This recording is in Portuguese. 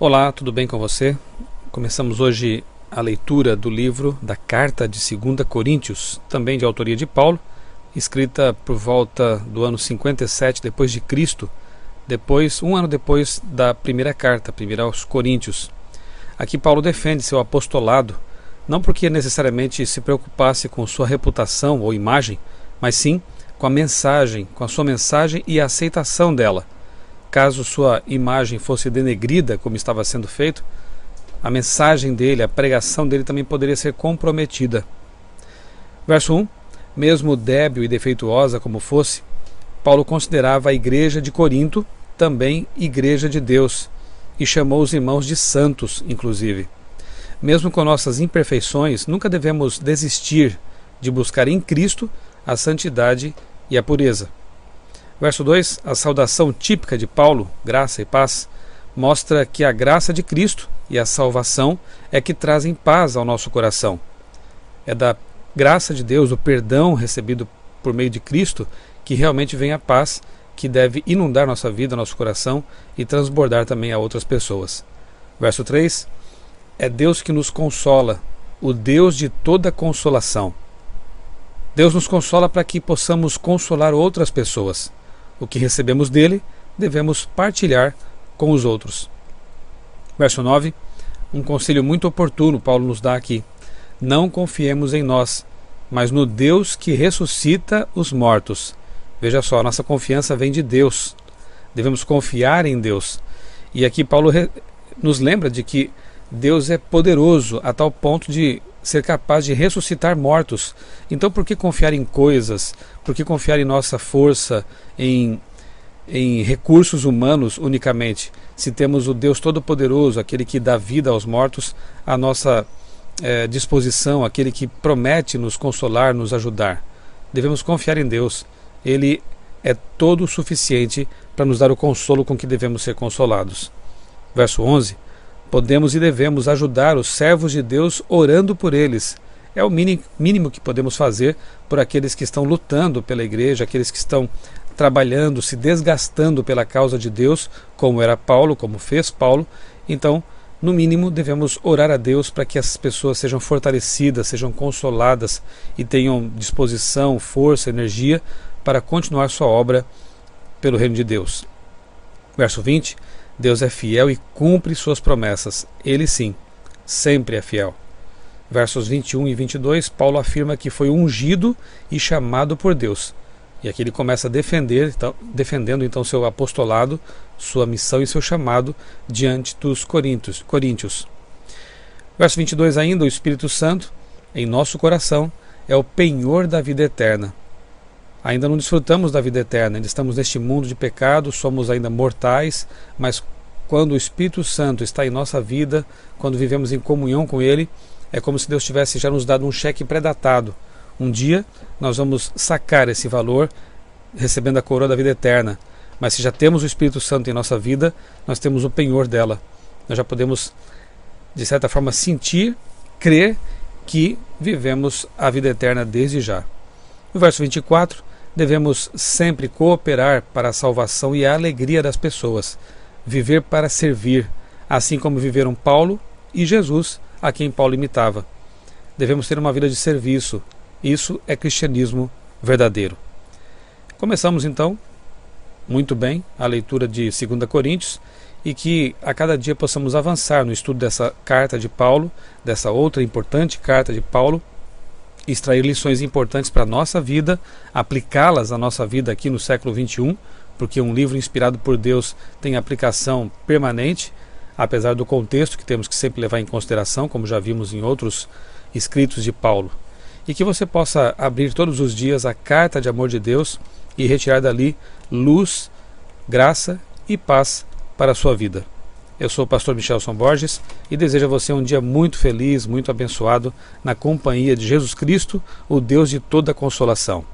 Olá, tudo bem com você? Começamos hoje a leitura do livro da Carta de 2 Coríntios, também de autoria de Paulo, escrita por volta do ano 57 depois de Cristo, um ano depois da primeira carta, primeira aos Coríntios. Aqui Paulo defende seu apostolado, não porque necessariamente se preocupasse com sua reputação ou imagem, mas sim com a sua mensagem e a aceitação dela. Caso sua imagem fosse denegrida, como estava sendo feito, a mensagem dele, a pregação dele também poderia ser comprometida. Verso 1. Mesmo débil e defeituosa como fosse, Paulo considerava a igreja de Corinto também igreja de Deus e chamou os irmãos de santos, inclusive. Mesmo com nossas imperfeições, nunca devemos desistir de buscar em Cristo a santidade e a pureza. Verso 2, a saudação típica de Paulo, graça e paz, mostra que a graça de Cristo e a salvação é que trazem paz ao nosso coração. É da graça de Deus, o perdão recebido por meio de Cristo, que realmente vem a paz, que deve inundar nossa vida, nosso coração e transbordar também a outras pessoas. Verso 3, é Deus que nos consola, o Deus de toda consolação. Deus nos consola para que possamos consolar outras pessoas. O que recebemos dele, devemos partilhar com os outros. Verso 9, um conselho muito oportuno Paulo nos dá aqui. Não confiemos em nós, mas no Deus que ressuscita os mortos. Veja só, nossa confiança vem de Deus. Devemos confiar em Deus. E aqui Paulo nos lembra de que Deus é poderoso a tal ponto de ser capaz de ressuscitar mortos. Então por que confiar em coisas? Por que confiar em nossa força, em recursos humanos unicamente? Se temos o Deus Todo-Poderoso, aquele que dá vida aos mortos, à nossa disposição, aquele que promete nos consolar, nos ajudar. Devemos confiar em Deus. Ele é todo o suficiente para nos dar o consolo com que devemos ser consolados. Verso 11. Podemos e devemos ajudar os servos de Deus orando por eles. É o mínimo que podemos fazer por aqueles que estão lutando pela igreja, aqueles que estão trabalhando, se desgastando pela causa de Deus, como era Paulo, como fez Paulo. Então, no mínimo, devemos orar a Deus para que essas pessoas sejam fortalecidas, sejam consoladas e tenham disposição, força, energia para continuar sua obra pelo reino de Deus. Verso 20. Deus é fiel e cumpre suas promessas. Ele sim, sempre é fiel. Versos 21 e 22, Paulo afirma que foi ungido e chamado por Deus. E aqui ele começa a defendendo então seu apostolado, sua missão e seu chamado diante dos coríntios. Verso 22 ainda, o Espírito Santo, em nosso coração, é o penhor da vida eterna. Ainda não desfrutamos da vida eterna, ainda estamos neste mundo de pecado, somos ainda mortais, mas quando o Espírito Santo está em nossa vida, quando vivemos em comunhão com Ele, é como se Deus tivesse já nos dado um cheque pré-datado. Um dia nós vamos sacar esse valor, recebendo a coroa da vida eterna. Mas se já temos o Espírito Santo em nossa vida, nós temos o penhor dela. Nós já podemos, de certa forma, sentir, crer que vivemos a vida eterna desde já. No verso 24, devemos sempre cooperar para a salvação e a alegria das pessoas, viver para servir, assim como viveram Paulo e Jesus, a quem Paulo imitava. Devemos ter uma vida de serviço. Isso é cristianismo verdadeiro. Começamos então, muito bem, a leitura de 2 Coríntios e que a cada dia possamos avançar no estudo dessa carta de Paulo, dessa outra importante carta de Paulo, extrair lições importantes para a nossa vida, aplicá-las à nossa vida aqui no século XXI, porque um livro inspirado por Deus tem aplicação permanente, apesar do contexto que temos que sempre levar em consideração, como já vimos em outros escritos de Paulo. E que você possa abrir todos os dias a carta de amor de Deus e retirar dali luz, graça e paz para a sua vida. Eu sou o pastor Michelson Borges e desejo a você um dia muito feliz, muito abençoado, na companhia de Jesus Cristo, o Deus de toda consolação.